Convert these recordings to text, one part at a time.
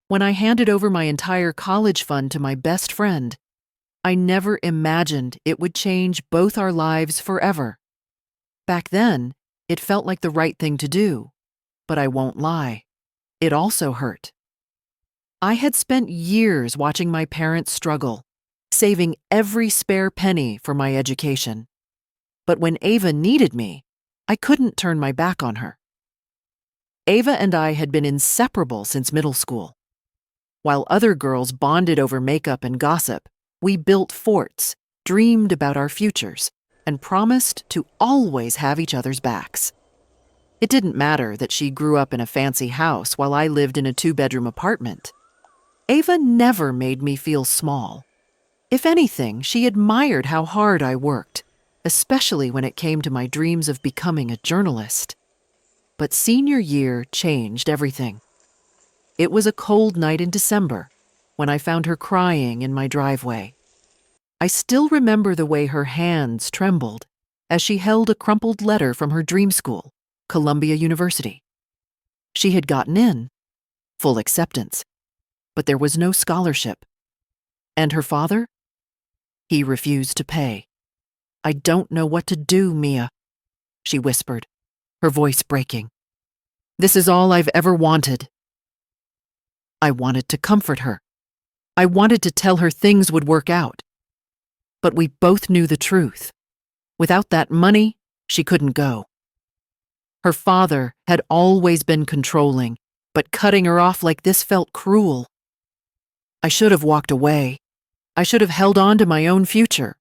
When I handed over my entire college fund to my best friend, I never imagined it would change both our lives forever. Back then, it felt like the right thing to do, but I won't lie, it also hurt. I had spent years watching my parents struggle, saving every spare penny for my education. But when Ava needed me, I couldn't turn my back on her. Ava and I had been inseparable since middle school. While other girls bonded over makeup and gossip, we built forts, dreamed about our futures, and promised to always have each other's backs. It didn't matter that she grew up in a fancy house while I lived in a 2-bedroom apartment. Ava never made me feel small. If anything, she admired how hard I worked, especially when it came to my dreams of becoming a journalist. But senior year changed everything. It was a cold night in December when I found her crying in my driveway. I still remember the way her hands trembled as she held a crumpled letter from her dream school, Columbia University. She had gotten in, full acceptance, but there was no scholarship. And her father? He refused to pay. "I don't know what to do, Mia," she whispered, her voice breaking. "This is all I've ever wanted." I wanted to comfort her. I wanted to tell her things would work out. But we both knew the truth. Without that money, she couldn't go. Her father had always been controlling, but cutting her off like this felt cruel. I should have walked away. I should have held on to my own future.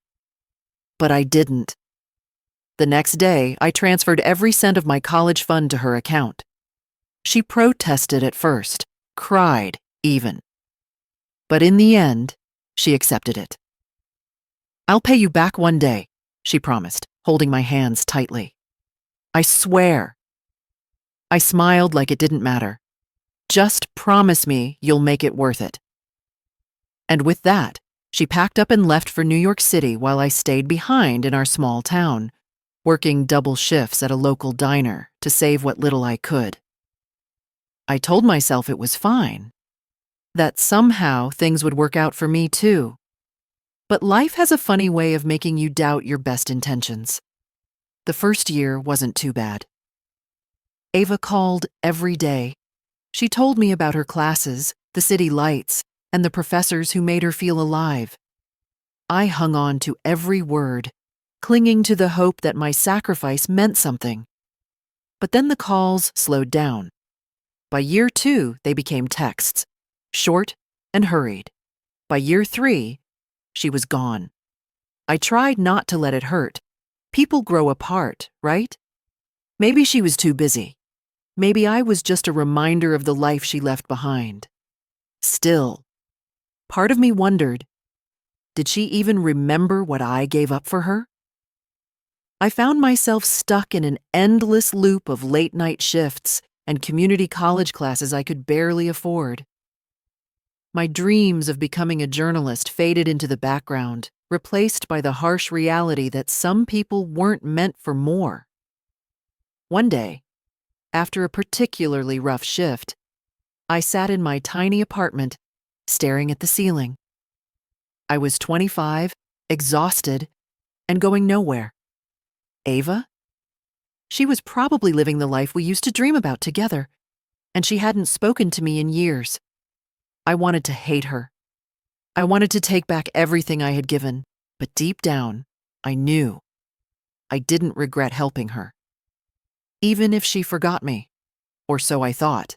But I didn't. The next day, I transferred every cent of my college fund to her account. She protested at first, cried even. But in the end, she accepted it. "I'll pay you back one day," she promised, holding my hands tightly. "I swear." I smiled like it didn't matter. "Just promise me you'll make it worth it." And with that, she packed up and left for New York City while I stayed behind in our small town, working double shifts at a local diner to save what little I could. I told myself it was fine, that somehow things would work out for me too. But life has a funny way of making you doubt your best intentions. The first year wasn't too bad. Ava called every day. She told me about her classes, the city lights, and the professors who made her feel alive. I hung on to every word, clinging to the hope that my sacrifice meant something. But then the calls slowed down. By year 2, they became texts, short and hurried. By year 3, she was gone. I tried not to let it hurt. People grow apart, right? Maybe she was too busy. Maybe I was just a reminder of the life she left behind. Still, part of me wondered, did she even remember what I gave up for her? I found myself stuck in an endless loop of late-night shifts and community college classes I could barely afford. My dreams of becoming a journalist faded into the background, replaced by the harsh reality that some people weren't meant for more. One day, after a particularly rough shift, I sat in my tiny apartment, staring at the ceiling. I was 25, exhausted, and going nowhere. Ava? She was probably living the life we used to dream about together, and she hadn't spoken to me in years. I wanted to hate her. I wanted to take back everything I had given, but deep down, I knew. I didn't regret helping her. Even if she forgot me, or so I thought.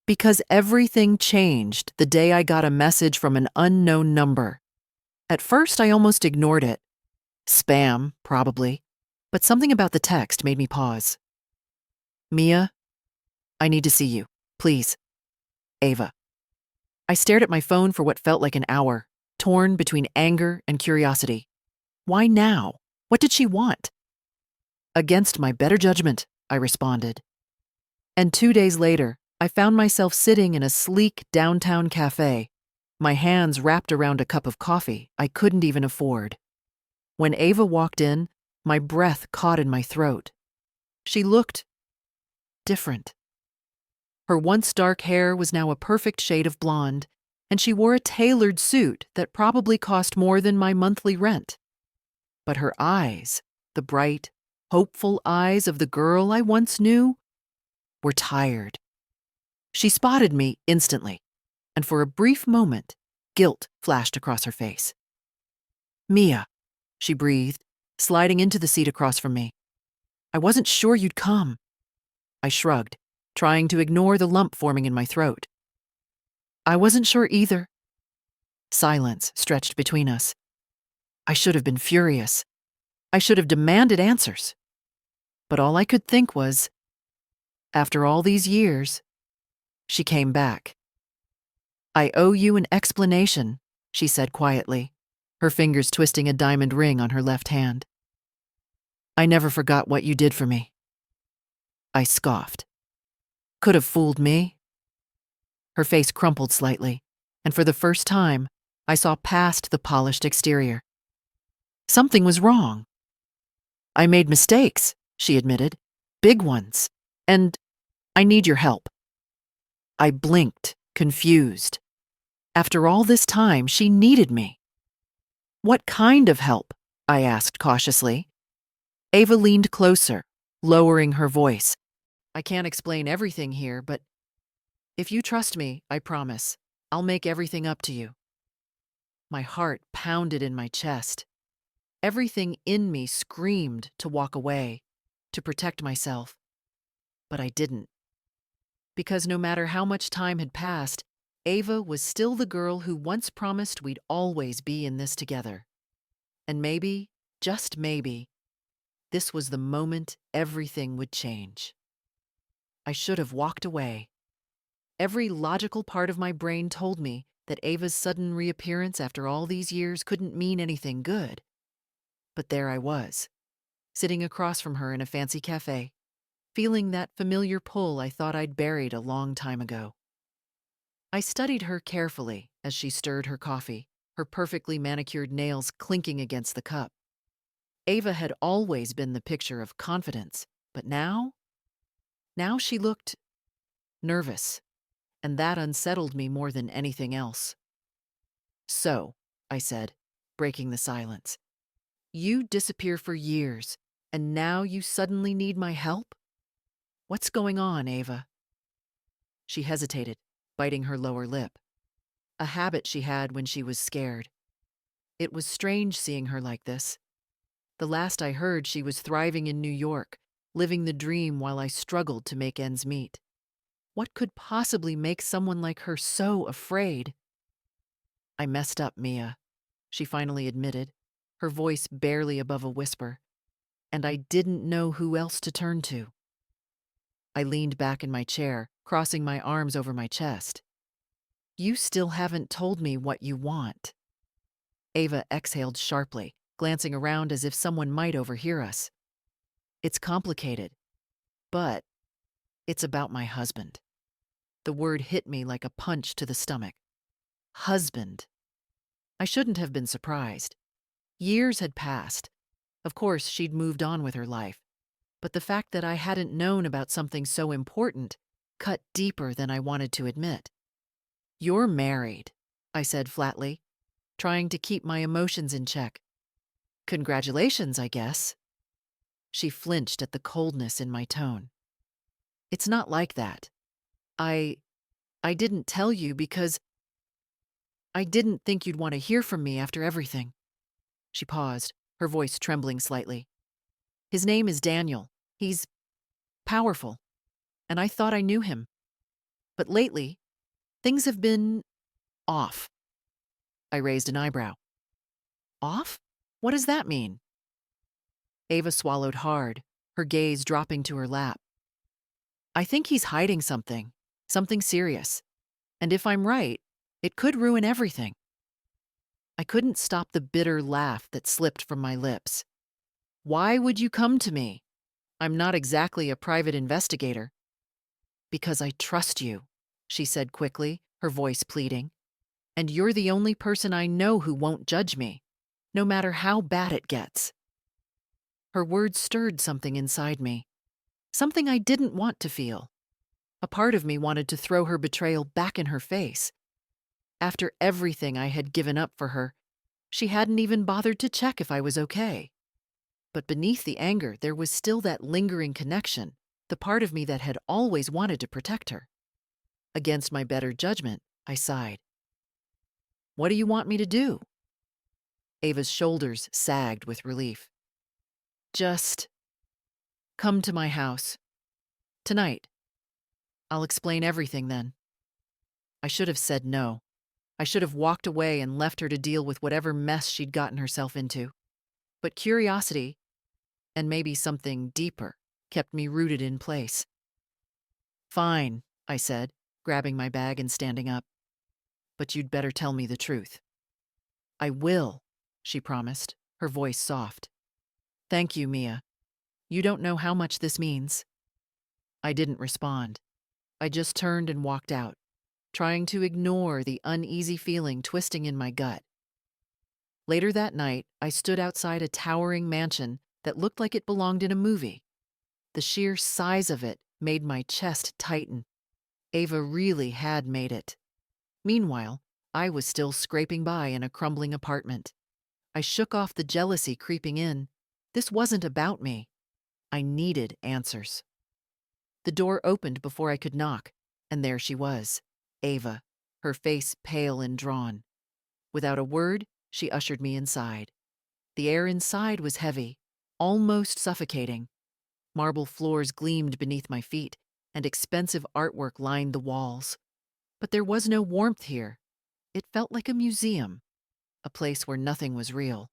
Because everything changed the day I got a message from an unknown number. At first, I almost ignored it. Spam, probably. But something about the text made me pause. "Mia, I need to see you. Please. Ava." I stared at my phone for what felt like an hour, torn between anger and curiosity. Why now? What did she want? Against my better judgment, I responded. And 2 days later, I found myself sitting in a sleek downtown cafe, my hands wrapped around a cup of coffee I couldn't even afford. When Ava walked in, my breath caught in my throat. She looked different. Her once dark hair was now a perfect shade of blonde, and she wore a tailored suit that probably cost more than my monthly rent. But her eyes, the bright, hopeful eyes of the girl I once knew, were tired. She spotted me instantly, and for a brief moment, guilt flashed across her face. "Mia," she breathed, sliding into the seat across from me. "I wasn't sure you'd come." I shrugged, trying to ignore the lump forming in my throat. "I wasn't sure either." Silence stretched between us. I should have been furious. I should have demanded answers. But all I could think was, after all these years, she came back. "I owe you an explanation," she said quietly, her fingers twisting a diamond ring on her left hand. "I never forgot what you did for me." I scoffed. "Could have fooled me." Her face crumpled slightly, and for the first time, I saw past the polished exterior. Something was wrong. "I made mistakes," she admitted. "Big ones. And I need your help." I blinked, confused. After all this time, she needed me. "What kind of help?" I asked cautiously. Ava leaned closer, lowering her voice. "I can't explain everything here, but if you trust me, I promise, I'll make everything up to you." My heart pounded in my chest. Everything in me screamed to walk away, to protect myself. But I didn't. Because no matter how much time had passed, Ava was still the girl who once promised we'd always be in this together. And maybe, just maybe, this was the moment everything would change. I should have walked away. Every logical part of my brain told me that Ava's sudden reappearance after all these years couldn't mean anything good. But there I was, sitting across from her in a fancy cafe, feeling that familiar pull I thought I'd buried a long time ago. I studied her carefully as she stirred her coffee, her perfectly manicured nails clinking against the cup. Ava had always been the picture of confidence, but now she looked nervous, and that unsettled me more than anything else. "So," I said, breaking the silence, "you disappear for years, and now you suddenly need my help? What's going on, Ava?" She hesitated, biting her lower lip, a habit she had when she was scared. It was strange seeing her like this. The last I heard, she was thriving in New York, living the dream while I struggled to make ends meet. What could possibly make someone like her so afraid? "I messed up, Mia," she finally admitted, her voice barely above a whisper, "and I didn't know who else to turn to." I leaned back in my chair, crossing my arms over my chest. "You still haven't told me what you want." Ava exhaled sharply, glancing around as if someone might overhear us. "It's complicated, but it's about my husband." The word hit me like a punch to the stomach. Husband. I shouldn't have been surprised. Years had passed. Of course, she'd moved on with her life. But the fact that I hadn't known about something so important cut deeper than I wanted to admit. "You're married," I said flatly, trying to keep my emotions in check. "Congratulations, I guess." She flinched at the coldness in my tone. "It's not like that. I didn't tell you because I didn't think you'd want to hear from me after everything." She paused, her voice trembling slightly. "His name is Daniel. He's powerful, and I thought I knew him. But lately, things have been off." I raised an eyebrow. "Off? What does that mean?" Ava swallowed hard, her gaze dropping to her lap. "I think he's hiding something serious. And if I'm right, it could ruin everything." I couldn't stop the bitter laugh that slipped from my lips. "Why would you come to me? I'm not exactly a private investigator." "Because I trust you," she said quickly, her voice pleading. "And you're the only person I know who won't judge me, no matter how bad it gets." Her words stirred something inside me, something I didn't want to feel. A part of me wanted to throw her betrayal back in her face. After everything I had given up for her, she hadn't even bothered to check if I was okay. But beneath the anger, there was still that lingering connection, the part of me that had always wanted to protect her. Against my better judgment, I sighed. "What do you want me to do?" Ava's shoulders sagged with relief. "Just come to my house. Tonight. I'll explain everything then." I should have said no. I should have walked away and left her to deal with whatever mess she'd gotten herself into. But curiosity, and maybe something deeper, kept me rooted in place. "Fine," I said, grabbing my bag and standing up. "But you'd better tell me the truth." "I will," she promised, her voice soft. "Thank you, Mia. You don't know how much this means." I didn't respond. I just turned and walked out, trying to ignore the uneasy feeling twisting in my gut. Later that night, I stood outside a towering mansion that looked like it belonged in a movie. The sheer size of it made my chest tighten. Ava really had made it. Meanwhile, I was still scraping by in a crumbling apartment. I shook off the jealousy creeping in. This wasn't about me. I needed answers. The door opened before I could knock, and there she was, Ava, her face pale and drawn. Without a word, she ushered me inside. The air inside was heavy, almost suffocating. Marble floors gleamed beneath my feet, and expensive artwork lined the walls. But there was no warmth here. It felt like a museum, a place where nothing was real.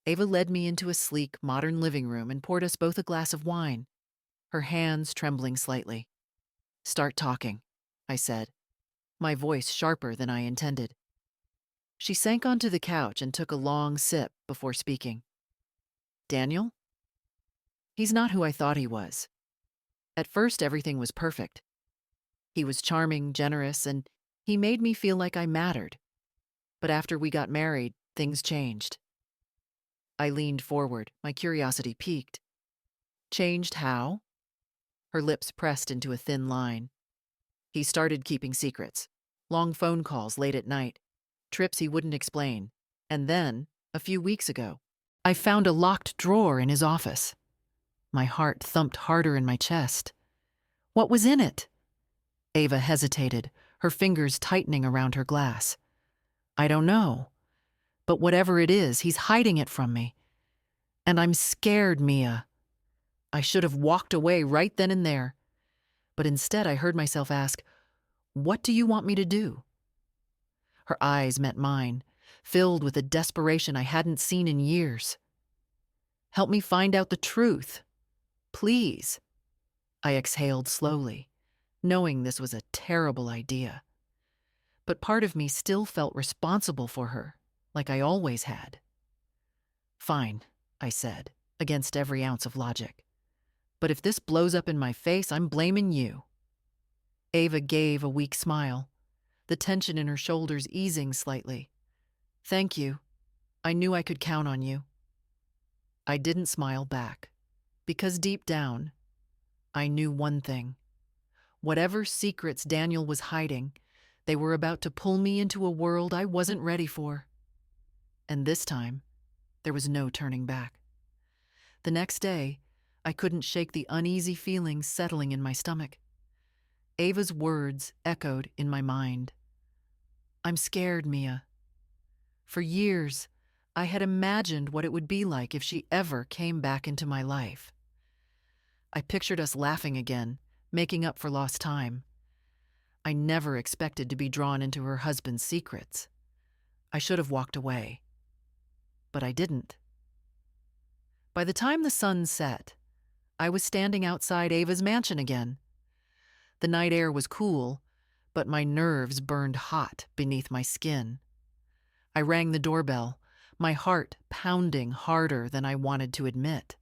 Ava led me into a sleek, modern living room and poured us both a glass of wine, her hands trembling slightly. "Start talking," I said, my voice sharper than I intended. She sank onto the couch and took a long sip before speaking. "Daniel? He's not who I thought he was. At first, everything was perfect. He was charming, generous, and he made me feel like I mattered. But after we got married, things changed." I leaned forward, my curiosity piqued. "Changed how?" Her lips pressed into a thin line. "He started keeping secrets. Long phone calls late at night. Trips he wouldn't explain. And then, a few weeks ago, I found a locked drawer in his office." My heart thumped harder in my chest. "What was in it?" Ava hesitated, her fingers tightening around her glass. "I don't know. But whatever it is, he's hiding it from me. And I'm scared, Mia." I should have walked away right then and there. But instead I heard myself ask, "What do you want me to do?" Her eyes met mine, filled with a desperation I hadn't seen in years. "Help me find out the truth. Please." I exhaled slowly, knowing this was a terrible idea. But part of me still felt responsible for her, like I always had. "Fine," I said, against every ounce of logic. "But if this blows up in my face, I'm blaming you." Ava gave a weak smile, the tension in her shoulders easing slightly. "Thank you. I knew I could count on you." I didn't smile back, because deep down, I knew one thing. Whatever secrets Daniel was hiding, they were about to pull me into a world I wasn't ready for. And this time, there was no turning back. The next day, I couldn't shake the uneasy feelings settling in my stomach. Ava's words echoed in my mind. "I'm scared, Mia." For years, I had imagined what it would be like if she ever came back into my life. I pictured us laughing again, making up for lost time. I never expected to be drawn into her husband's secrets. I should have walked away. But I didn't. By the time the sun set, I was standing outside Ava's mansion again. The night air was cool, but my nerves burned hot beneath my skin. I rang the doorbell, my heart pounding harder than I wanted to admit.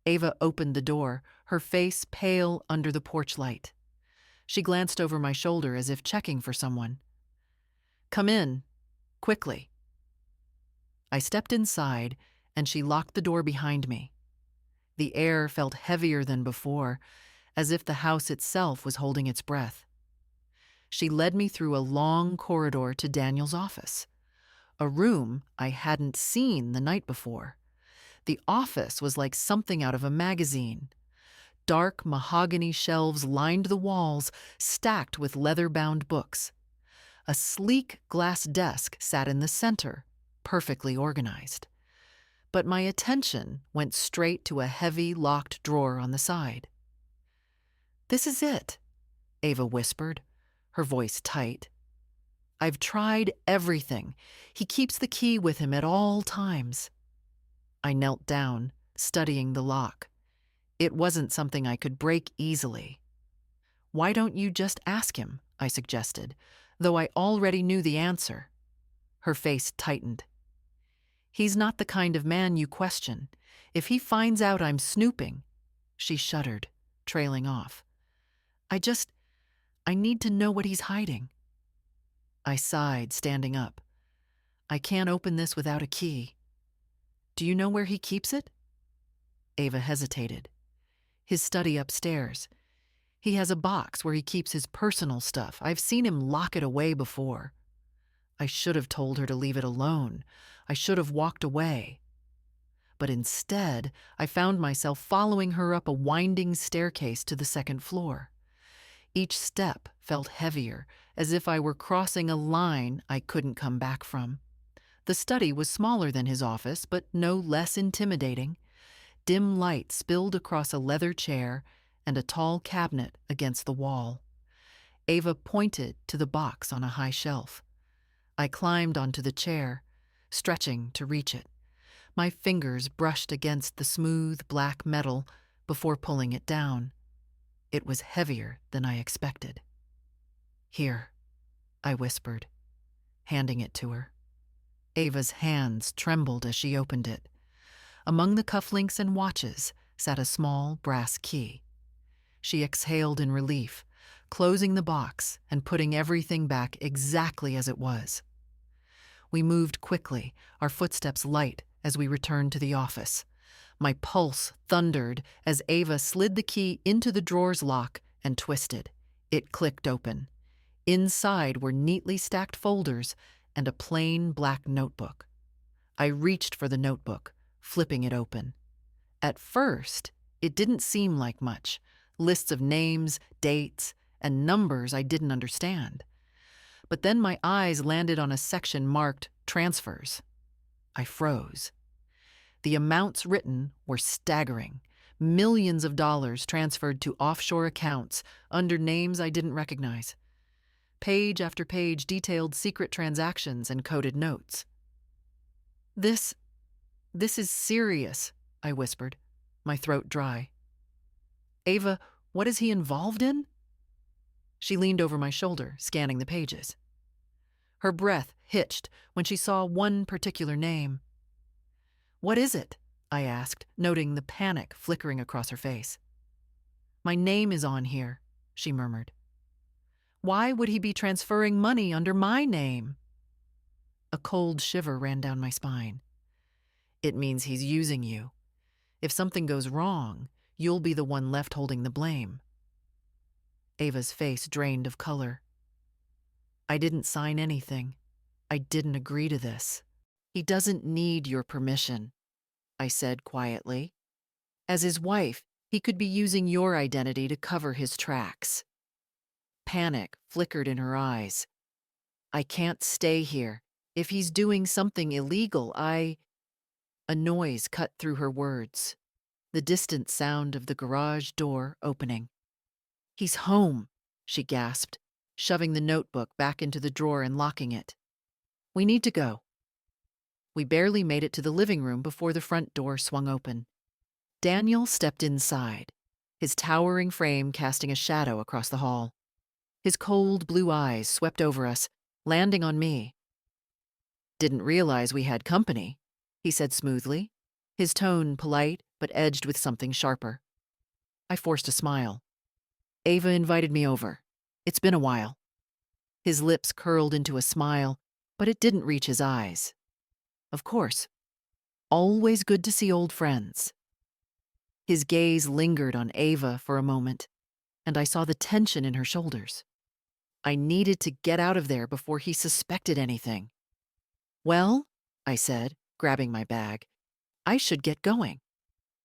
Ava opened the door, her face pale under the porch light. She glanced over my shoulder as if checking for someone. "Come in, quickly." I stepped inside, and she locked the door behind me. The air felt heavier than before, as if the house itself was holding its breath. She led me through a long corridor to Daniel's office, a room I hadn't seen the night before. The office was like something out of a magazine. Dark mahogany shelves lined the walls, stacked with leather-bound books. A sleek glass desk sat in the center, perfectly organized. But my attention went straight to a heavy, locked drawer on the side. "This is it," Ava whispered, her voice tight. "I've tried everything. He keeps the key with him at all times." I knelt down, studying the lock. It wasn't something I could break easily. "Why don't you just ask him?" I suggested, though I already knew the answer. Her face tightened. "He's not the kind of man you question. If he finds out I'm snooping—" She shuddered, trailing off. I need to know what he's hiding." I sighed, standing up. "I can't open this without a key." "Do you know where he keeps it?" Ava hesitated. "His study upstairs. He has a box where he keeps his personal stuff. I've seen him lock it away before." I should have told her to leave it alone. I should have walked away. But instead, I found myself following her up a winding staircase to the second floor. Each step felt heavier, as if I were crossing a line I couldn't come back from. The study was smaller than his office, but no less intimidating. Dim light spilled across a leather chair and a tall cabinet against the wall. Ava pointed to the box on a high shelf. I climbed onto the chair, stretching to reach it. My fingers brushed against the smooth black metal before pulling it down. It was heavier than I expected. "Here," I whispered, handing it to her. Ava's hands trembled as she opened it. Among the cufflinks and watches sat a small brass key. She exhaled in relief, closing the box and putting everything back exactly as it was. We moved quickly, our footsteps light as we returned to the office. My pulse thundered as Ava slid the key into the drawer's lock and twisted. It clicked open. Inside were neatly stacked folders and a plain black notebook. I reached for the notebook, flipping it open. At first, it didn't seem like much. Lists of names, dates, and numbers I didn't understand. But then my eyes landed on a section marked Transfers. I froze. The amounts written were staggering. Millions of dollars transferred to offshore accounts under names I didn't recognize. Page after page detailed secret transactions and coded notes. This is serious," I whispered, my throat dry. "Ava, what is he involved in?" She leaned over my shoulder, scanning the pages. Her breath hitched when she saw one particular name. "What is it?" I asked, noting the panic flickering across her face. "My name is on here," she murmured. "Why would he be transferring money under my name?" A cold shiver ran down my spine. "It means he's using you. If something goes wrong, you'll be the one left holding the blame." Ava's face drained of color. "I didn't sign anything. I didn't agree to this. He doesn't need your permission," I said quietly. "As his wife, he could be using your identity to cover his tracks." Panic flickered in her eyes. "I can't stay here. If he's doing something illegal, A noise cut through her words, the distant sound of the garage door opening. "He's home," she gasped, shoving the notebook back into the drawer and locking it. "We need to go." We barely made it to the living room before the front door swung open. Daniel stepped inside, his towering frame casting a shadow across the hall. His cold blue eyes swept over us, landing on me. "Didn't realize we had company," he said smoothly, his tone polite but edged with something sharper. I forced a smile. "Ava invited me over. It's been a while." His lips curled into a smile, but it didn't reach his eyes. "Of course. Always good to see old friends." His gaze lingered on Ava for a moment, and I saw the tension in her shoulders. I needed to get out of there before he suspected anything. "Well," I said, grabbing my bag, "I should get going."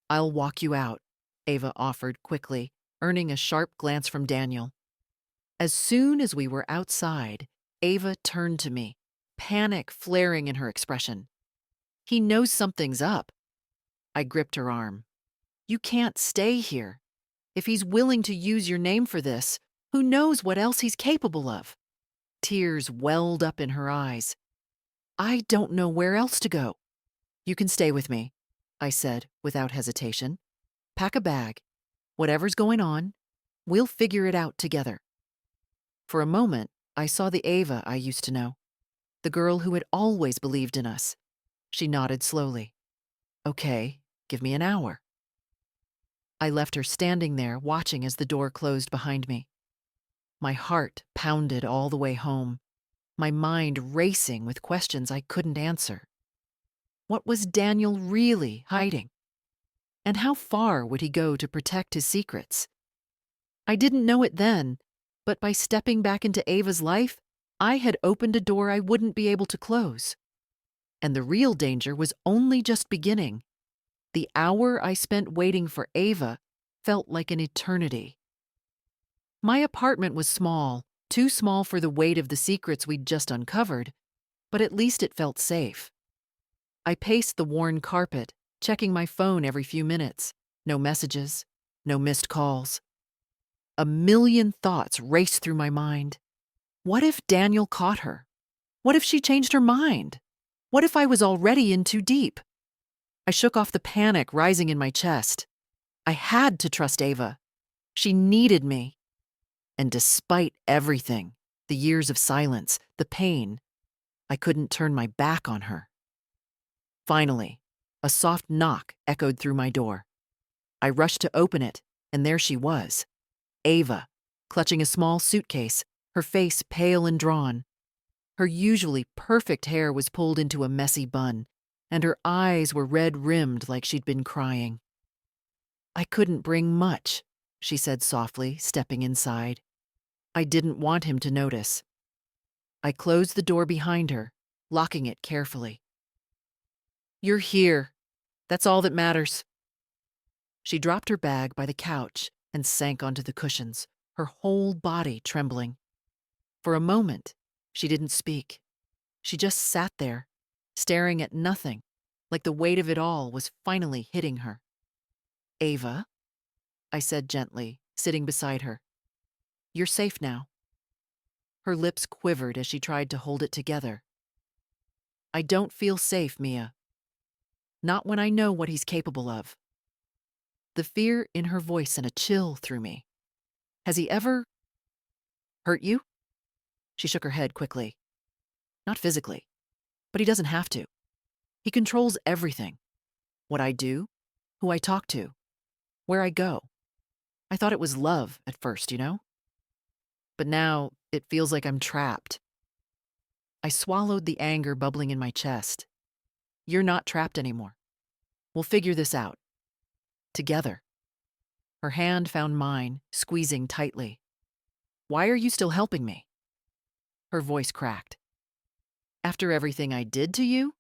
"I'll walk you out," Ava offered quickly, earning a sharp glance from Daniel. As soon as we were outside, Ava turned to me, panic flaring in her expression. "He knows something's up." I gripped her arm. "You can't stay here. If he's willing to use your name for this, who knows what else he's capable of?" Tears welled up in her eyes. "I don't know where else to go." "You can stay with me," I said without hesitation. "Pack a bag. Whatever's going on, we'll figure it out together." For a moment, I saw the Ava I used to know, the girl who had always believed in us. She nodded slowly. "Okay, give me an hour." I left her standing there watching as the door closed behind me. My heart pounded all the way home, my mind racing with questions I couldn't answer. What was Daniel really hiding? And how far would he go to protect his secrets? I didn't know it then, but by stepping back into Ava's life, I had opened a door I wouldn't be able to close. And the real danger was only just beginning. The hour I spent waiting for Ava felt like an eternity. My apartment was small, too small for the weight of the secrets we'd just uncovered, but at least it felt safe. I paced the worn carpet, checking my phone every few minutes. No messages, no missed calls. A million thoughts raced through my mind. What if Daniel caught her? What if she changed her mind? What if I was already in too deep? I shook off the panic rising in my chest. I had to trust Ava. She needed me. And despite everything, the years of silence, the pain, I couldn't turn my back on her. Finally, a soft knock echoed through my door. I rushed to open it, and there she was, Ava, clutching a small suitcase, her face pale and drawn. Her usually perfect hair was pulled into a messy bun, and her eyes were red-rimmed like she'd been crying. "I couldn't bring much," she said softly, stepping inside. I didn't want him to notice. I closed the door behind her, locking it carefully. "You're here. That's all that matters." She dropped her bag by the couch and sank onto the cushions, her whole body trembling. For a moment, she didn't speak. She just sat there, staring at nothing, like the weight of it all was finally hitting her. "Ava," I said gently, sitting beside her. "You're safe now." Her lips quivered as she tried to hold it together. "I don't feel safe, Mia. Not when I know what he's capable of." The fear in her voice sent a chill through me. "Has he ever hurt you?" She shook her head quickly. "Not physically, but he doesn't have to. He controls everything. What I do, who I talk to, where I go. I thought it was love at first, you know? But now it feels like I'm trapped." I swallowed the anger bubbling in my chest. "You're not trapped anymore. We'll figure this out. Together." Her hand found mine, squeezing tightly. "Why are you still helping me?" Her voice cracked. "After everything I did to you?"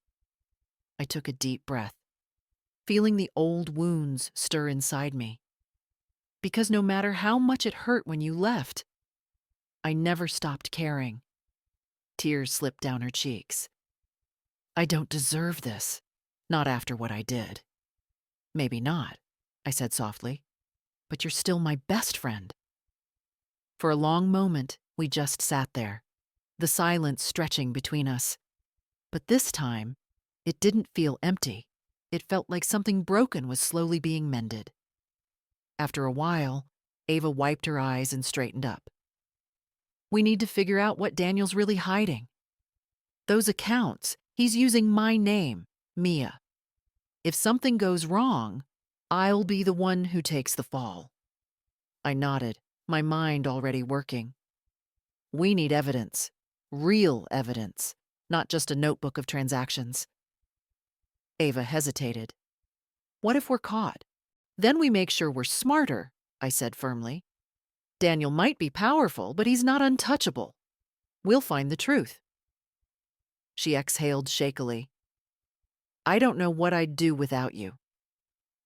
I took a deep breath, feeling the old wounds stir inside me. "Because no matter how much it hurt when you left, I never stopped caring." Tears slipped down her cheeks. "I don't deserve this. Not after what I did." "Maybe not," I said softly. "But you're still my best friend." For a long moment, we just sat there, the silence stretching between us. But this time, it didn't feel empty. It felt like something broken was slowly being mended. After a while, Ava wiped her eyes and straightened up. "We need to figure out what Daniel's really hiding. Those accounts, he's using my name, Mia. If something goes wrong, I'll be the one who takes the fall." I nodded, my mind already working. "We need evidence, real evidence, not just a notebook of transactions." Ava hesitated. "What if we're caught? Then we make sure we're smarter," I said firmly. Daniel might be powerful, but he's not untouchable. We'll find the truth. She exhaled shakily. I don't know what I'd do without you.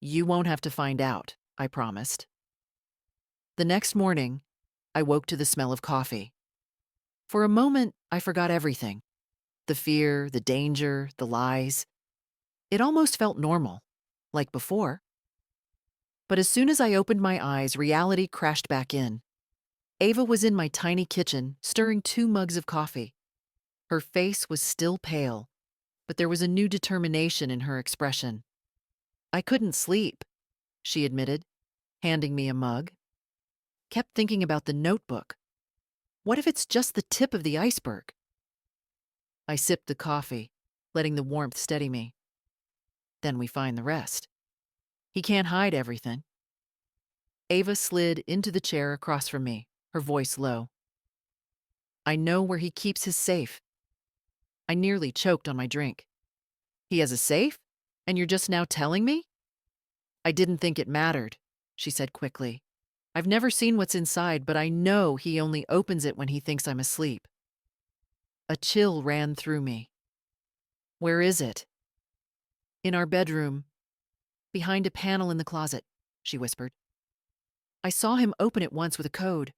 You won't have to find out, I promised. The next morning, I woke to the smell of coffee. For a moment, I forgot everything. The fear, the danger, the lies. It almost felt normal, like before. But as soon as I opened my eyes, reality crashed back in. Ava was in my tiny kitchen, stirring 2 mugs of coffee. Her face was still pale, but there was a new determination in her expression. I couldn't sleep, she admitted, handing me a mug. Kept thinking about the notebook. What if it's just the tip of the iceberg? I sipped the coffee, letting the warmth steady me. Then we find the rest. He can't hide everything. Ava slid into the chair across from me, her voice low. I know where he keeps his safe. I nearly choked on my drink. He has a safe? And you're just now telling me? I didn't think it mattered, she said quickly. I've never seen what's inside, but I know he only opens it when he thinks I'm asleep. A chill ran through me. Where is it? In our bedroom. Behind a panel in the closet, she whispered. I saw him open it once with a code,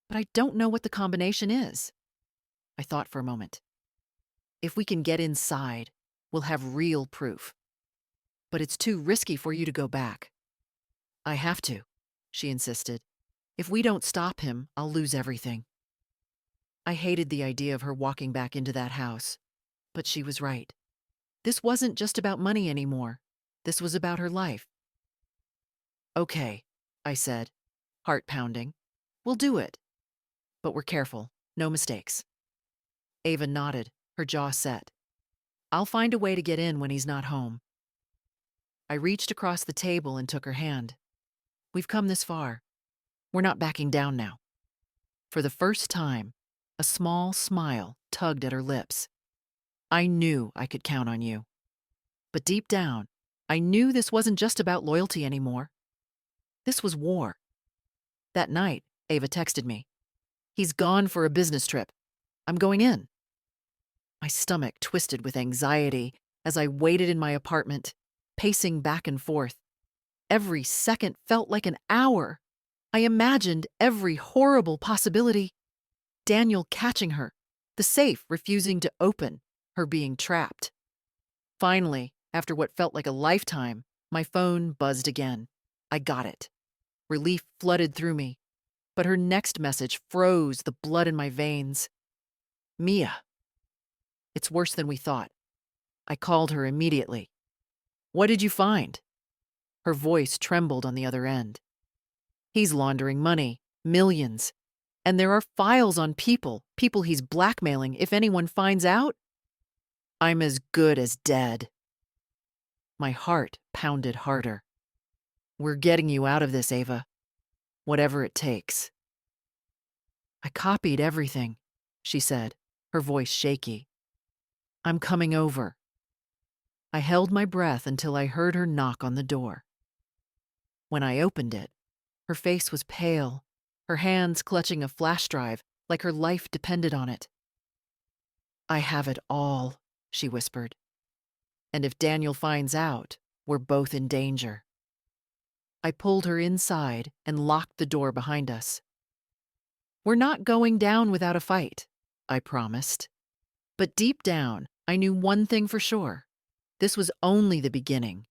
but I don't know what the combination is. I thought for a moment. If we can get inside, we'll have real proof. But it's too risky for you to go back. I have to, she insisted. If we don't stop him, I'll lose everything. I hated the idea of her walking back into that house, but she was right. This wasn't just about money anymore. This was about her life. Okay, I said, heart pounding. We'll do it. But we're careful, no mistakes. Ava nodded, her jaw set. I'll find a way to get in when he's not home. I reached across the table and took her hand. We've come this far. We're not backing down now. For the first time, a small smile tugged at her lips. I knew I could count on you. But deep down, I knew this wasn't just about loyalty anymore. This was war. That night, Ava texted me. He's gone for a business trip. I'm going in. My stomach twisted with anxiety as I waited in my apartment, pacing back and forth. Every second felt like an hour. I imagined every horrible possibility. Daniel catching her, the safe refusing to open, her being trapped. Finally, after what felt like a lifetime, my phone buzzed again. I got it. Relief flooded through me, but her next message froze the blood in my veins. Mia. It's worse than we thought. I called her immediately. What did you find? Her voice trembled on the other end. He's laundering money, millions. And there are files on people he's blackmailing if anyone finds out. I'm as good as dead. My heart pounded harder. We're getting you out of this, Ava. Whatever it takes. I copied everything, she said, her voice shaky. I'm coming over. I held my breath until I heard her knock on the door. When I opened it, her face was pale, her hands clutching a flash drive like her life depended on it. I have it all, she whispered. And if Daniel finds out, we're both in danger. I pulled her inside and locked the door behind us. We're not going down without a fight, I promised. But deep down, I knew one thing for sure. This was only the beginning.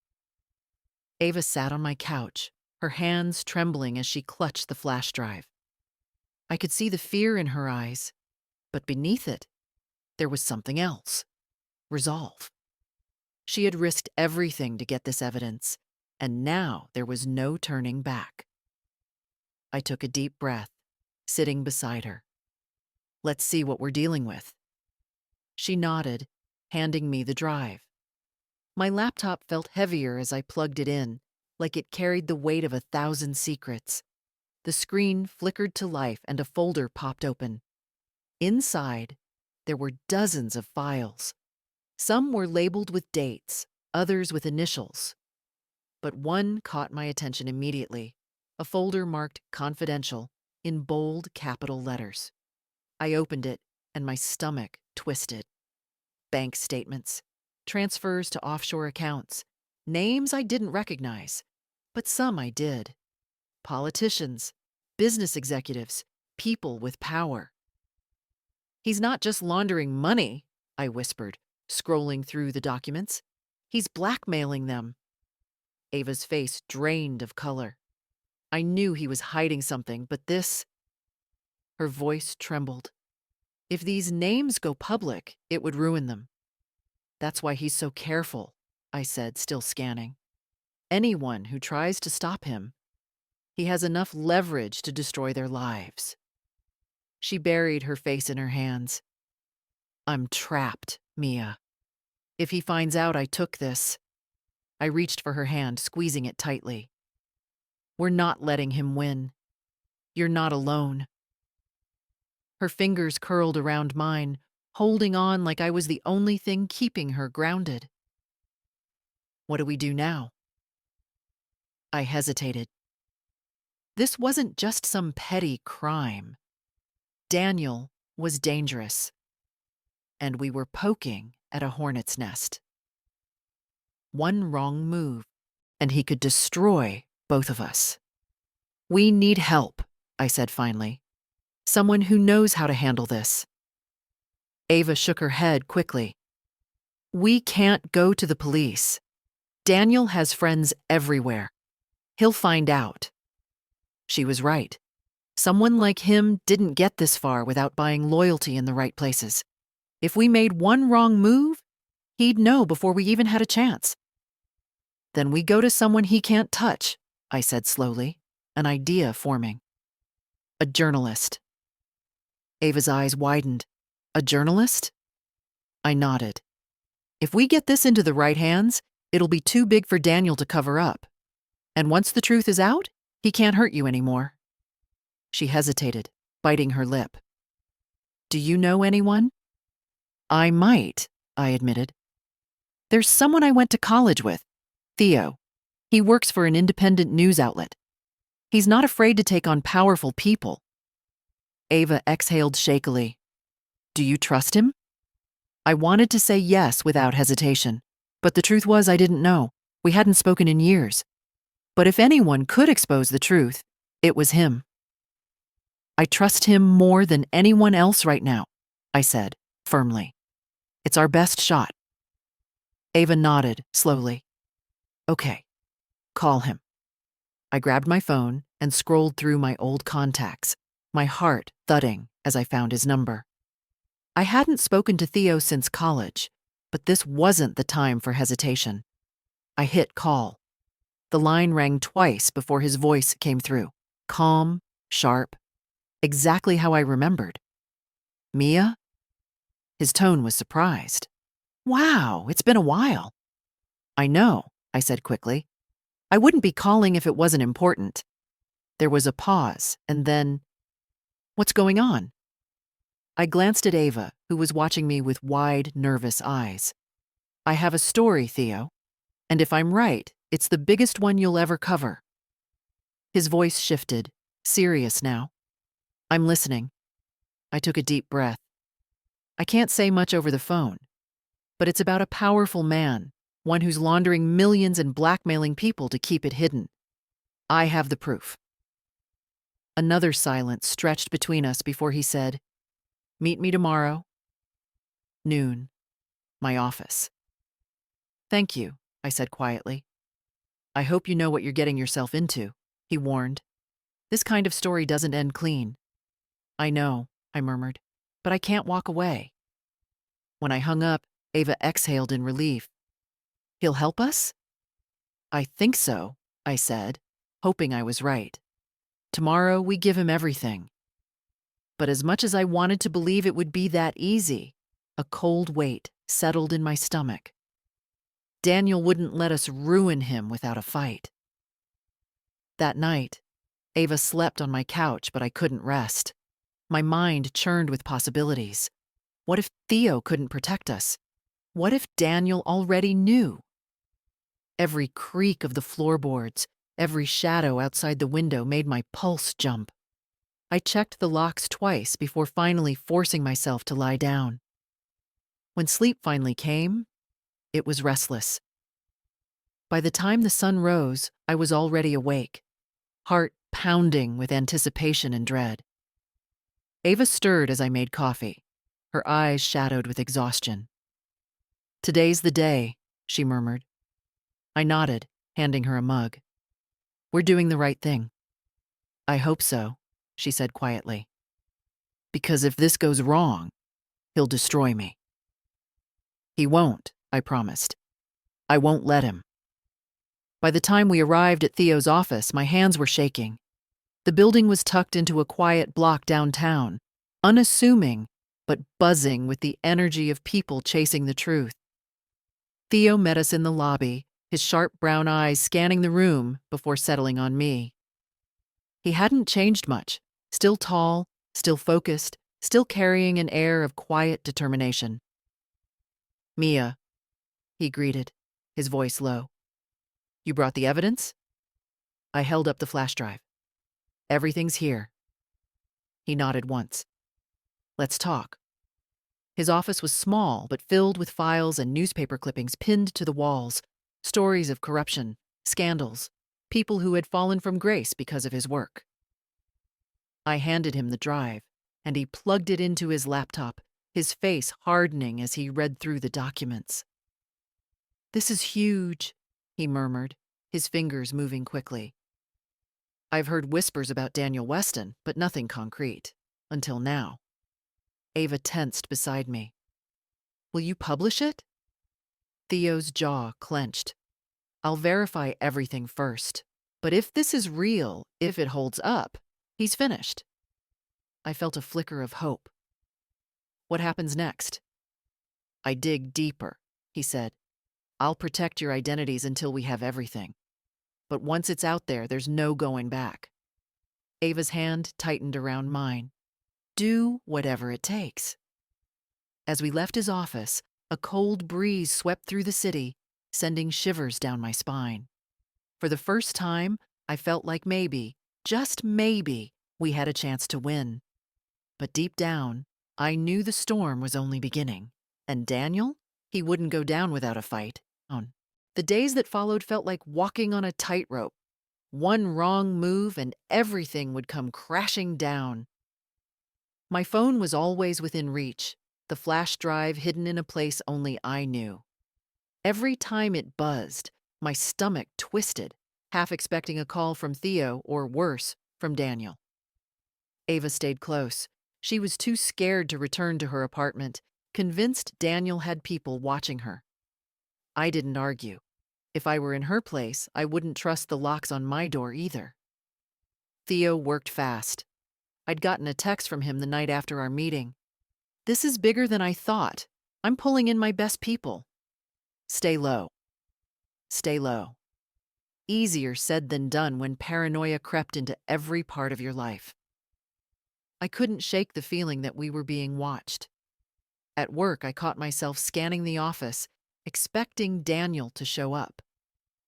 Ava sat on my couch, her hands trembling as she clutched the flash drive. I could see the fear in her eyes, but beneath it, there was something else. Resolve. She had risked everything to get this evidence, and now there was no turning back. I took a deep breath, sitting beside her. Let's see what we're dealing with. She nodded, handing me the drive. My laptop felt heavier as I plugged it in, like it carried the weight of 1,000 secrets. The screen flickered to life and a folder popped open. Inside, there were dozens of files. Some were labeled with dates, others with initials. But one caught my attention immediately, a folder marked confidential, in bold capital letters. I opened it, and my stomach twisted. Bank statements, transfers to offshore accounts, names I didn't recognize, but some I did. Politicians, business executives, people with power. He's not just laundering money, I whispered, scrolling through the documents. He's blackmailing them. Ava's face drained of color. I knew he was hiding something, but this... Her voice trembled. If these names go public, it would ruin them. That's why he's so careful, I said, still scanning. Anyone who tries to stop him, he has enough leverage to destroy their lives. She buried her face in her hands. I'm trapped, Mia. If he finds out I took this... I reached for her hand, squeezing it tightly. We're not letting him win. You're not alone. Her fingers curled around mine, holding on like I was the only thing keeping her grounded. What do we do now? I hesitated. This wasn't just some petty crime. Daniel was dangerous, and we were poking at a hornet's nest. One wrong move, and he could destroy both of us. We need help, I said finally. Someone who knows how to handle this. Ava shook her head quickly. We can't go to the police. Daniel has friends everywhere. He'll find out. She was right. Someone like him didn't get this far without buying loyalty in the right places. If we made one wrong move, he'd know before we even had a chance. Then we go to someone he can't touch, I said slowly, an idea forming. A journalist. Ava's eyes widened. A journalist? I nodded. If we get this into the right hands, it'll be too big for Daniel to cover up. And once the truth is out, he can't hurt you anymore. She hesitated, biting her lip. Do you know anyone? I might, I admitted. There's someone I went to college with, Theo. He works for an independent news outlet. He's not afraid to take on powerful people. Ava exhaled shakily. Do you trust him? I wanted to say yes without hesitation, but the truth was I didn't know. We hadn't spoken in years. But if anyone could expose the truth, it was him. I trust him more than anyone else right now, I said, firmly. It's our best shot. Ava nodded slowly. Okay, call him. I grabbed my phone and scrolled through my old contacts, my heart thudding as I found his number. I hadn't spoken to Theo since college, but this wasn't the time for hesitation. I hit call. The line rang twice before his voice came through, calm, sharp, exactly how I remembered. Mia? His tone was surprised. Wow, it's been a while. I know, I said quickly. I wouldn't be calling if it wasn't important. There was a pause, and then, what's going on? I glanced at Ava, who was watching me with wide, nervous eyes. I have a story, Theo, and if I'm right, it's the biggest one you'll ever cover. His voice shifted, serious now. I'm listening. I took a deep breath. I can't say much over the phone, but it's about a powerful man, one who's laundering millions and blackmailing people to keep it hidden. I have the proof. Another silence stretched between us before he said, Meet me tomorrow. Noon. My office. Thank you, I said quietly. I hope you know what you're getting yourself into, he warned. This kind of story doesn't end clean. I know, I murmured, but I can't walk away. When I hung up, Ava exhaled in relief. He'll help us? I think so, I said, hoping I was right. Tomorrow we give him everything. But as much as I wanted to believe it would be that easy, a cold weight settled in my stomach. Daniel wouldn't let us ruin him without a fight. That night, Ava slept on my couch, but I couldn't rest. My mind churned with possibilities. What if Theo couldn't protect us? What if Daniel already knew? Every creak of the floorboards, every shadow outside the window made my pulse jump. I checked the locks twice before finally forcing myself to lie down. When sleep finally came, it was restless. By the time the sun rose, I was already awake, heart pounding with anticipation and dread. Ava stirred as I made coffee, her eyes shadowed with exhaustion. "Today's the day," she murmured. I nodded, handing her a mug. "We're doing the right thing." "I hope so," she said quietly. "Because if this goes wrong, he'll destroy me." "He won't," I promised. "I won't let him." By the time we arrived at Theo's office, my hands were shaking. The building was tucked into a quiet block downtown, unassuming, but buzzing with the energy of people chasing the truth. Theo met us in the lobby, his sharp brown eyes scanning the room before settling on me. He hadn't changed much, still tall, still focused, still carrying an air of quiet determination. "Mia," he greeted, his voice low. "You brought the evidence?" I held up the flash drive. "Everything's here." He nodded once. "Let's talk." His office was small, but filled with files and newspaper clippings pinned to the walls, stories of corruption, scandals, people who had fallen from grace because of his work. I handed him the drive, and he plugged it into his laptop, his face hardening as he read through the documents. "This is huge," he murmured, his fingers moving quickly. "I've heard whispers about Daniel Weston, but nothing concrete. Until now." Ava tensed beside me. "Will you publish it?" Theo's jaw clenched. "I'll verify everything first. But if this is real, if it holds up, he's finished." I felt a flicker of hope. "What happens next?" "I dig deeper," he said. "I'll protect your identities until we have everything. But once it's out there, there's no going back." Ava's hand tightened around mine. "Do whatever it takes." As we left his office, a cold breeze swept through the city, sending shivers down my spine. For the first time, I felt like maybe, just maybe, we had a chance to win. But deep down, I knew the storm was only beginning. And Daniel? He wouldn't go down without a fight. The days that followed felt like walking on a tightrope. One wrong move and everything would come crashing down. My phone was always within reach, the flash drive hidden in a place only I knew. Every time it buzzed, my stomach twisted, half expecting a call from Theo or worse, from Daniel. Ava stayed close. She was too scared to return to her apartment, convinced Daniel had people watching her. I didn't argue. If I were in her place, I wouldn't trust the locks on my door either. Theo worked fast. I'd gotten a text from him the night after our meeting. "This is bigger than I thought. I'm pulling in my best people." Stay low. Stay low. Easier said than done when paranoia crept into every part of your life. I couldn't shake the feeling that we were being watched. At work, I caught myself scanning the office, expecting Daniel to show up.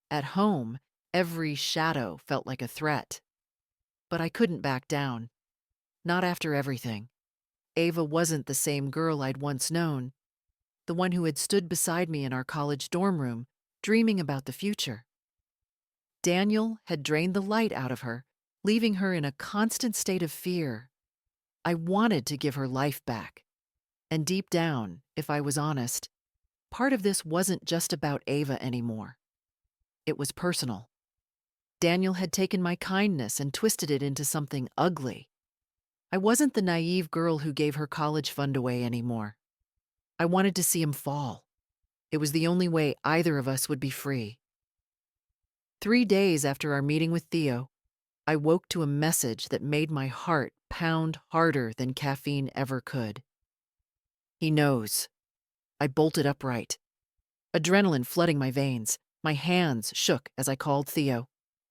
At home, every shadow felt like a threat. But I couldn't back down. Not after everything. Ava wasn't the same girl I'd once known, the one who had stood beside me in our college dorm room, dreaming about the future. Daniel had drained the light out of her, leaving her in a constant state of fear. I wanted to give her life back. And deep down, if I was honest, part of this wasn't just about Ava anymore. It was personal. Daniel had taken my kindness and twisted it into something ugly. I wasn't the naive girl who gave her college fund away anymore. I wanted to see him fall. It was the only way either of us would be free. 3 days after our meeting with Theo, I woke to a message that made my heart pound harder than caffeine ever could. "He knows." I bolted upright, adrenaline flooding my veins. My hands shook as I called Theo.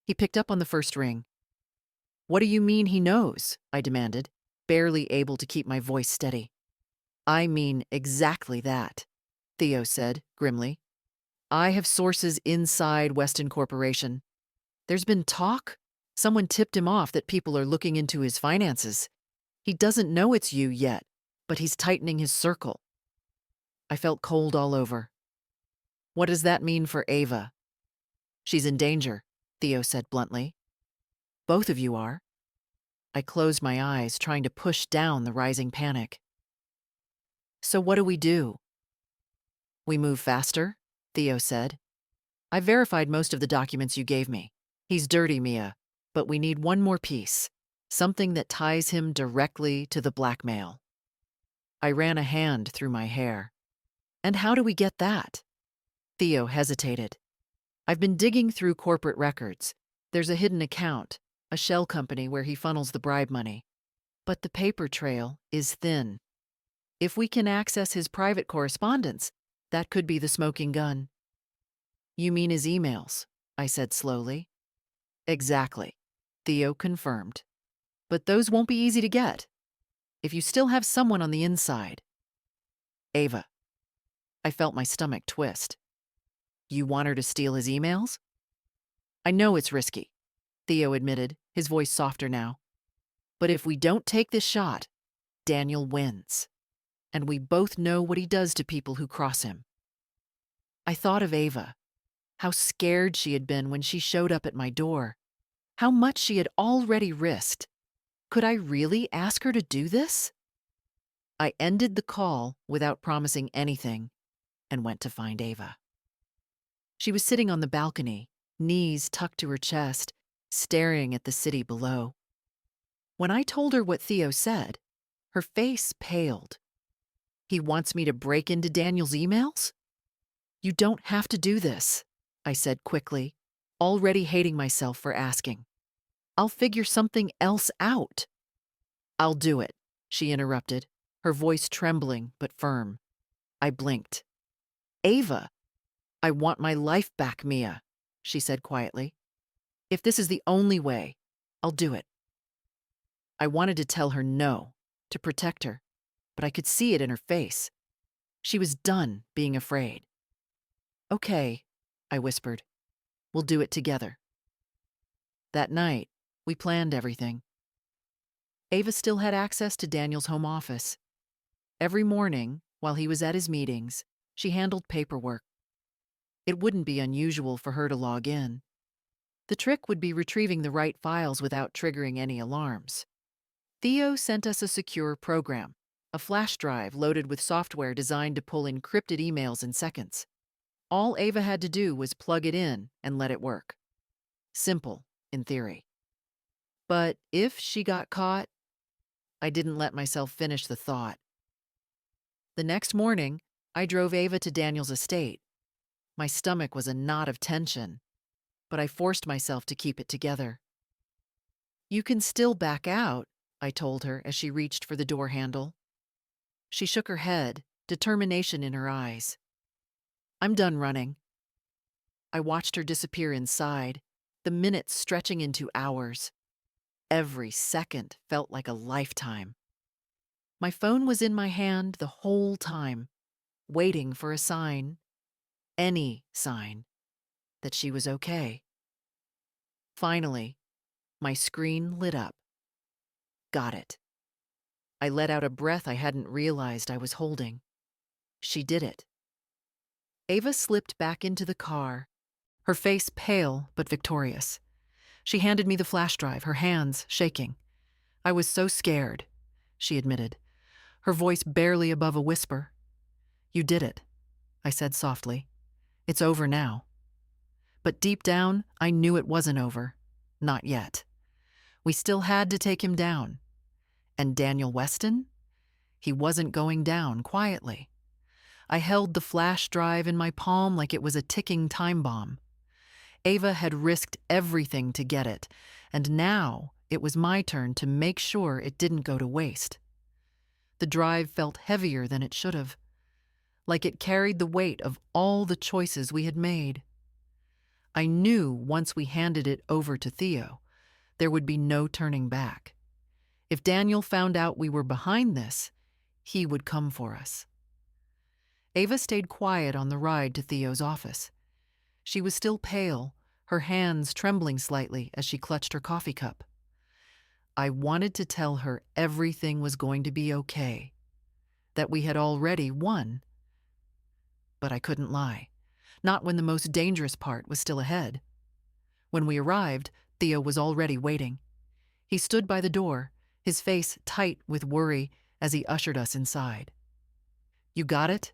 He picked up on the first ring. "What do you mean he knows?" I demanded, barely able to keep my voice steady. "I mean exactly that," Theo said grimly. "I have sources inside Weston Corporation. There's been talk, Someone tipped him off that people are looking into his finances. He doesn't know it's you yet, but he's tightening his circle. I felt cold all over. What does that mean for Ava? She's in danger, Theo said bluntly. Both of you are. I closed my eyes, trying to push down the rising panic. So what do we do? We move faster, Theo said. I verified most of the documents you gave me. He's dirty, Mia, but we need one more piece, something that ties him directly to the blackmail. I ran a hand through my hair. And how do we get that? Theo hesitated. I've been digging through corporate records. There's a hidden account, a shell company where he funnels the bribe money. But the paper trail is thin. If we can access his private correspondence, that could be the smoking gun. You mean his emails? I said slowly. Exactly, Theo confirmed. But those won't be easy to get. If you still have someone on the inside. Ava. I felt my stomach twist. You want her to steal his emails? I know it's risky, Theo admitted, his voice softer now. But if we don't take this shot, Daniel wins. And we both know what he does to people who cross him. I thought of Ava, how scared she had been when she showed up at my door, how much she had already risked. Could I really ask her to do this? I ended the call without promising anything and went to find Ava. She was sitting on the balcony, knees tucked to her chest, staring at the city below. When I told her what Theo said, her face paled. He wants me to break into Daniel's emails? You don't have to do this, I said quickly, already hating myself for asking. I'll figure something else out. I'll do it, she interrupted, her voice trembling but firm. I blinked. Ava, I want my life back, Mia, she said quietly. If this is the only way, I'll do it. I wanted to tell her no, to protect her, but I could see it in her face. She was done being afraid. Okay, I whispered. We'll do it together. That night, we planned everything. Ava still had access to Daniel's home office. Every morning, while he was at his meetings, she handled paperwork. It wouldn't be unusual for her to log in. The trick would be retrieving the right files without triggering any alarms. Theo sent us a secure program, a flash drive loaded with software designed to pull encrypted emails in seconds. All Ava had to do was plug it in and let it work. Simple, in theory. But if she got caught, I didn't let myself finish the thought. The next morning, I drove Ava to Daniel's estate. My stomach was a knot of tension, but I forced myself to keep it together. You can still back out, I told her as she reached for the door handle. She shook her head, determination in her eyes. I'm done running. I watched her disappear inside, the minutes stretching into hours. Every second felt like a lifetime. My phone was in my hand the whole time, waiting for a sign, any sign, that she was okay. Finally, my screen lit up. Got it. I let out a breath I hadn't realized I was holding. She did it. Ava slipped back into the car, her face pale but victorious. She handed me the flash drive, her hands shaking. I was so scared, she admitted, her voice barely above a whisper. You did it, I said softly. It's over now. But deep down, I knew it wasn't over. Not yet. We still had to take him down. And Daniel Weston? He wasn't going down quietly. I held the flash drive in my palm like it was a ticking time bomb. Ava had risked everything to get it, and now it was my turn to make sure it didn't go to waste. The drive felt heavier than it should have, like it carried the weight of all the choices we had made. I knew once we handed it over to Theo, there would be no turning back. If Daniel found out we were behind this, he would come for us. Ava stayed quiet on the ride to Theo's office. She was still pale, her hands trembling slightly as she clutched her coffee cup. I wanted to tell her everything was going to be okay, that we had already won. But I couldn't lie, not when the most dangerous part was still ahead. When we arrived, Theo was already waiting. He stood by the door, his face tight with worry as he ushered us inside. "You got it?"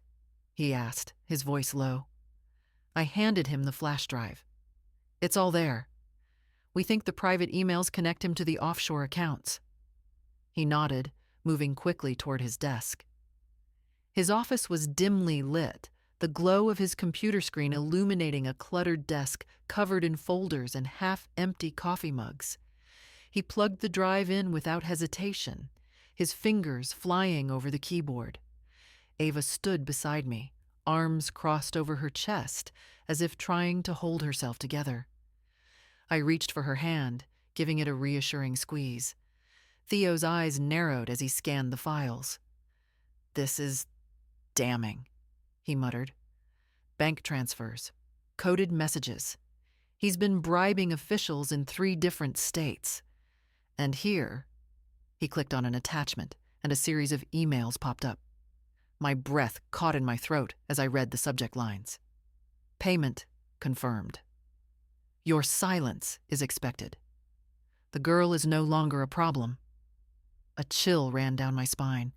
he asked, his voice low. I handed him the flash drive. "It's all there. We think the private emails connect him to the offshore accounts." He nodded, moving quickly toward his desk. His office was dimly lit, the glow of his computer screen illuminating a cluttered desk covered in folders and half-empty coffee mugs. He plugged the drive in without hesitation, his fingers flying over the keyboard. Ava stood beside me, arms crossed over her chest, as if trying to hold herself together. I reached for her hand, giving it a reassuring squeeze. Theo's eyes narrowed as he scanned the files. "This is damning," he muttered. "Bank transfers, coded messages. He's been bribing officials in 3 different states. And here," he clicked on an attachment, and a series of emails popped up. My breath caught in my throat as I read the subject lines. "Payment confirmed. Your silence is expected. The girl is no longer a problem." A chill ran down my spine.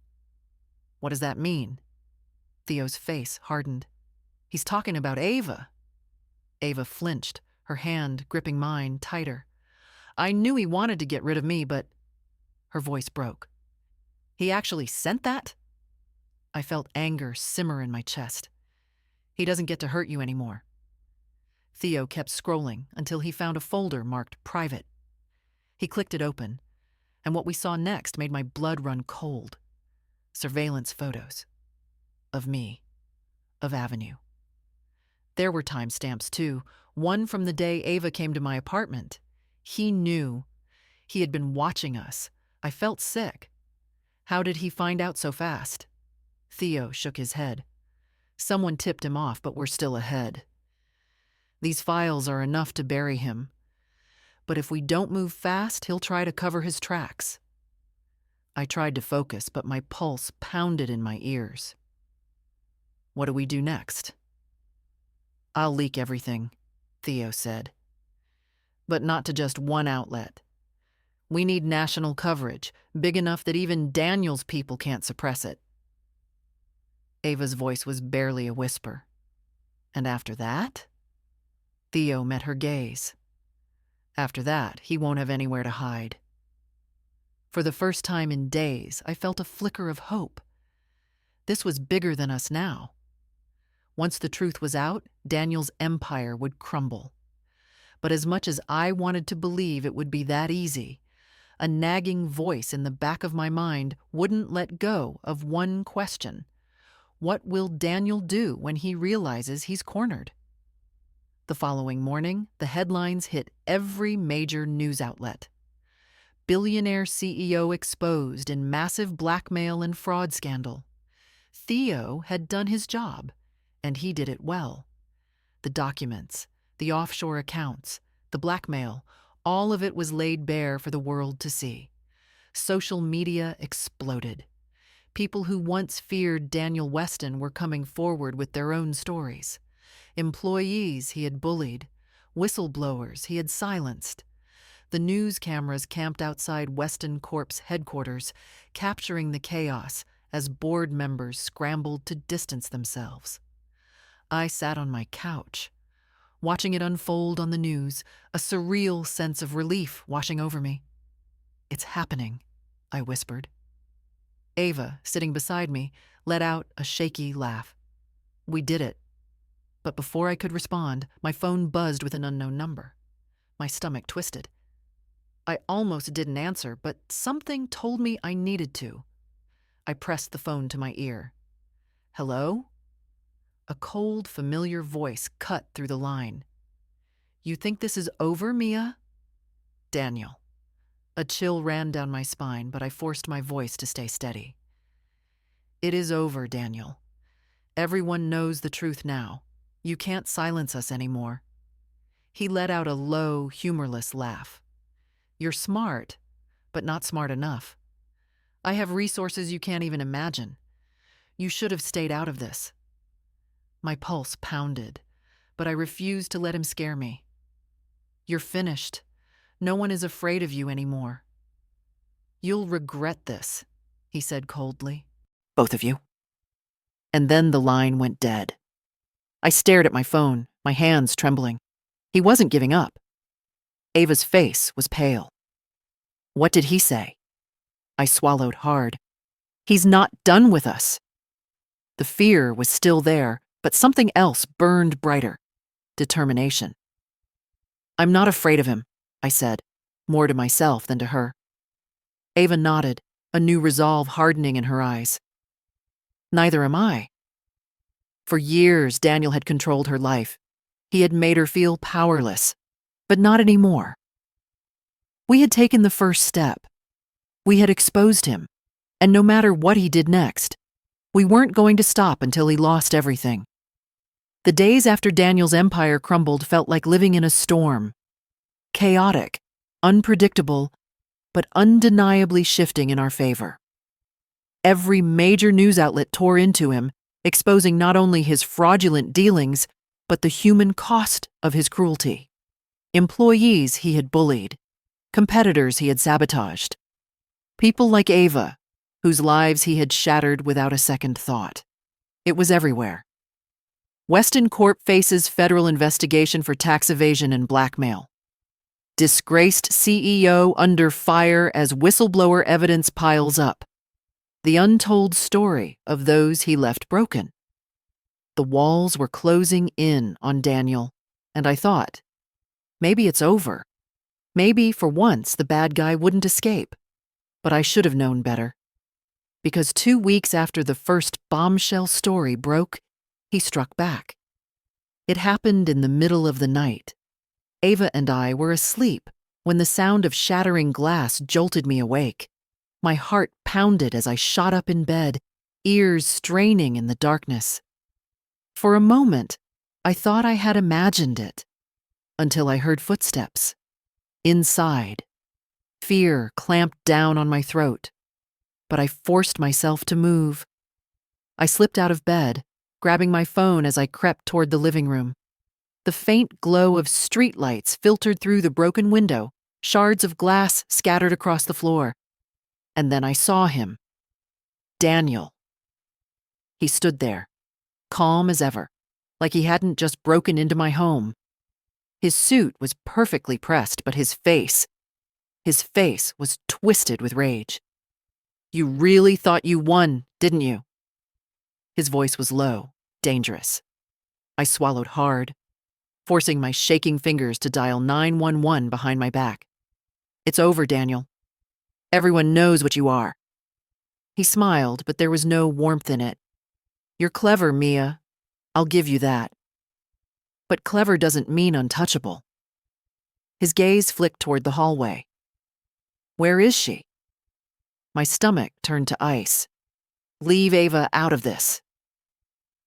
"What does that mean?" Theo's face hardened. "He's talking about Ava." Ava flinched, her hand gripping mine tighter. "I knew he wanted to get rid of me, but—" Her voice broke. "He actually sent that?" I felt anger simmer in my chest. "He doesn't get to hurt you anymore." Theo kept scrolling until he found a folder marked Private. He clicked it open, and what we saw next made my blood run cold. Surveillance photos. Of me. Of Avenue. There were timestamps, too, one from the day Ava came to my apartment. He knew. He had been watching us. I felt sick. How did he find out so fast? Theo shook his head. "Someone tipped him off, but we're still ahead. These files are enough to bury him. But if we don't move fast, he'll try to cover his tracks." I tried to focus, but my pulse pounded in my ears. "What do we do next?" "I'll leak everything," Theo said. "But not to just one outlet. We need national coverage, big enough that even Daniel's people can't suppress it." Ava's voice was barely a whisper. "And after that?" Theo met her gaze. "After that, he won't have anywhere to hide." For the first time in days, I felt a flicker of hope. This was bigger than us now. Once the truth was out, Daniel's empire would crumble. But as much as I wanted to believe it would be that easy, a nagging voice in the back of my mind wouldn't let go of one question. What will Daniel do when he realizes he's cornered? The following morning, the headlines hit every major news outlet. Billionaire CEO exposed in massive blackmail and fraud scandal. Theo had done his job, and he did it well. The documents, the offshore accounts, the blackmail, all of it was laid bare for the world to see. Social media exploded. People who once feared Daniel Weston were coming forward with their own stories. Employees he had bullied, whistleblowers he had silenced. The news cameras camped outside Weston Corp's headquarters, capturing the chaos as board members scrambled to distance themselves. I sat on my couch, watching it unfold on the news, a surreal sense of relief washing over me. "It's happening," I whispered. Ava, sitting beside me, let out a shaky laugh. "We did it." But before I could respond, my phone buzzed with an unknown number. My stomach twisted. I almost didn't answer, but something told me I needed to. I pressed the phone to my ear. "Hello?" A cold, familiar voice cut through the line. "You think this is over, Mia?" "Daniel." A chill ran down my spine, but I forced my voice to stay steady. "It is over, Daniel. Everyone knows the truth now. You can't silence us anymore." He let out a low, humorless laugh. You're smart, but not smart enough. I have resources you can't even imagine. You should have stayed out of this. My pulse pounded, but I refused to let him scare me. You're finished. No one is afraid of you anymore. You'll regret this, he said coldly. Both of you. And then the line went dead. I stared at my phone, my hands trembling. He wasn't giving up. Ava's face was pale. What did he say? I swallowed hard. He's not done with us. The fear was still there, but something else burned brighter. Determination. I'm not afraid of him, I said, more to myself than to her. Ava nodded, a new resolve hardening in her eyes. Neither am I. For years, Daniel had controlled her life. He had made her feel powerless, but not anymore. We had taken the first step. We had exposed him, and no matter what he did next, we weren't going to stop until he lost everything. The days after Daniel's empire crumbled felt like living in a storm. Chaotic, unpredictable, but undeniably shifting in our favor. Every major news outlet tore into him, exposing not only his fraudulent dealings, but the human cost of his cruelty. Employees he had bullied, competitors he had sabotaged, people like Ava, whose lives he had shattered without a second thought. It was everywhere. Weston Corp faces federal investigation for tax evasion and blackmail. Disgraced CEO under fire as whistleblower evidence piles up. The untold story of those he left broken. The walls were closing in on Daniel, and I thought, maybe it's over. Maybe, for once, the bad guy wouldn't escape. But I should have known better. Because 2 weeks after the first bombshell story broke, he struck back. It happened in the middle of the night. Ava and I were asleep when the sound of shattering glass jolted me awake. My heart pounded as I shot up in bed, ears straining in the darkness. For a moment, I thought I had imagined it, until I heard footsteps. Inside. Fear clamped down on my throat, but I forced myself to move. I slipped out of bed, grabbing my phone as I crept toward the living room. The faint glow of streetlights filtered through the broken window, shards of glass scattered across the floor. And then I saw him. Daniel. He stood there, calm as ever, like he hadn't just broken into my home. His suit was perfectly pressed, but his face was twisted with rage. You really thought you won, didn't you? His voice was low, dangerous. I swallowed hard, forcing my shaking fingers to dial 911 behind my back. It's over, Daniel. Everyone knows what you are. He smiled, but there was no warmth in it. You're clever, Mia. I'll give you that. But clever doesn't mean untouchable. His gaze flicked toward the hallway. Where is she? My stomach turned to ice. Leave Ava out of this.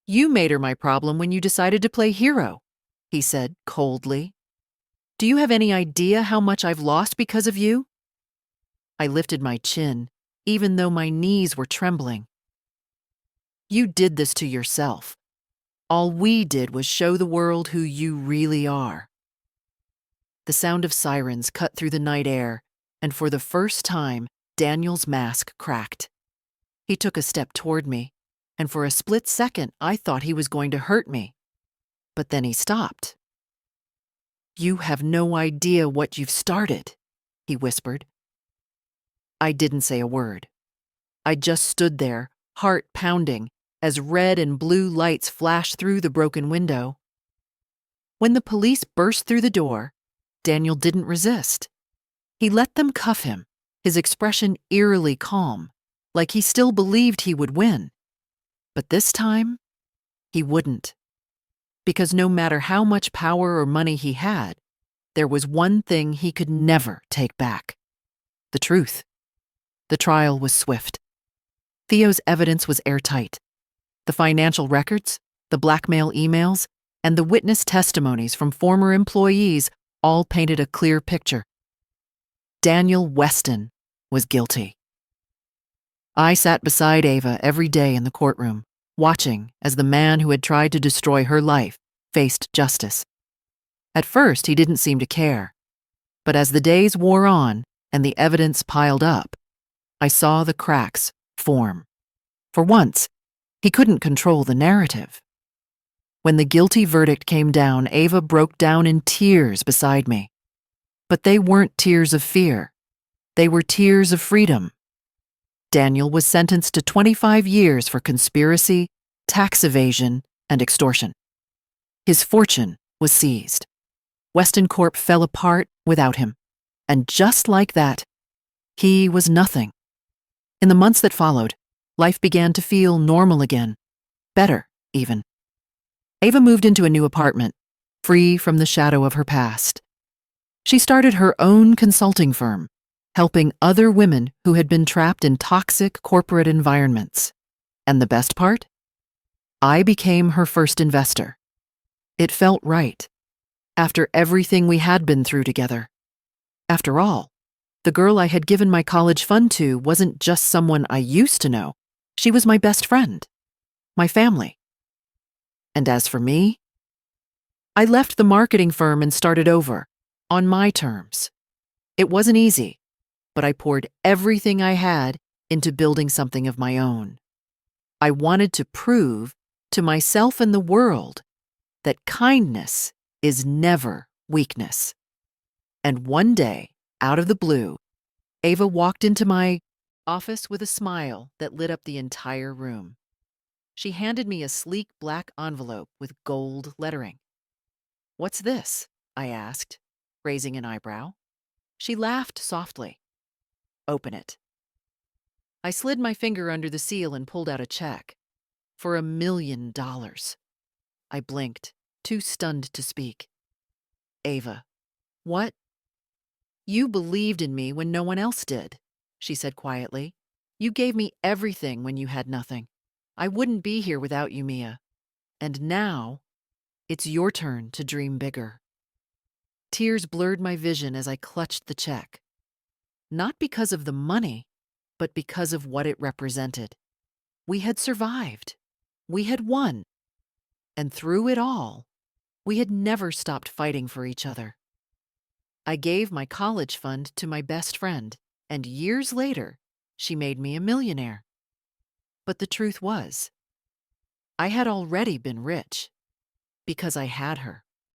You made her my problem when you decided to play hero, he said coldly. Do you have any idea how much I've lost because of you? I lifted my chin, even though my knees were trembling. You did this to yourself. All we did was show the world who you really are. The sound of sirens cut through the night air, and for the first time, Daniel's mask cracked. He took a step toward me, and for a split second, I thought he was going to hurt me. But then he stopped. You have no idea what you've started, he whispered. I didn't say a word. I just stood there, heart pounding, as red and blue lights flashed through the broken window. When the police burst through the door, Daniel didn't resist. He let them cuff him, his expression eerily calm, like he still believed he would win. But this time, he wouldn't. Because no matter how much power or money he had, there was one thing he could never take back: the truth. The trial was swift. Theo's evidence was airtight. The financial records, the blackmail emails, and the witness testimonies from former employees all painted a clear picture. Daniel Weston was guilty. I sat beside Ava every day in the courtroom, watching as the man who had tried to destroy her life faced justice. At first, he didn't seem to care. But as the days wore on and the evidence piled up, I saw the cracks form. For once, he couldn't control the narrative. When the guilty verdict came down, Ava broke down in tears beside me. But they weren't tears of fear. They were tears of freedom. Daniel was sentenced to 25 years for conspiracy, tax evasion, and extortion. His fortune was seized. Weston Corp fell apart without him. And just like that, he was nothing. In the months that followed, life began to feel normal again. Better, even. Ava moved into a new apartment, free from the shadow of her past. She started her own consulting firm, helping other women who had been trapped in toxic corporate environments. And the best part? I became her first investor. It felt right. After everything we had been through together. After all, the girl I had given my college fund to wasn't just someone I used to know. She was my best friend, my family. And as for me, I left the marketing firm and started over, on my terms. It wasn't easy, but I poured everything I had into building something of my own. I wanted to prove to myself and the world that kindness is never weakness. And one day, out of the blue, Ava walked into my office with a smile that lit up the entire room. She handed me a sleek black envelope with gold lettering. "What's this?" I asked, raising an eyebrow. She laughed softly. "Open it." I slid my finger under the seal and pulled out a check. For $1 million. I blinked, too stunned to speak. "Ava, what?" "You believed in me when no one else did," she said quietly. "You gave me everything when you had nothing. I wouldn't be here without you, Mia. And now, it's your turn to dream bigger." Tears blurred my vision as I clutched the check. Not because of the money, but because of what it represented. We had survived. We had won. And through it all, we had never stopped fighting for each other. I gave my college fund to my best friend, and years later, she made me a millionaire. But the truth was, I had already been rich because I had her.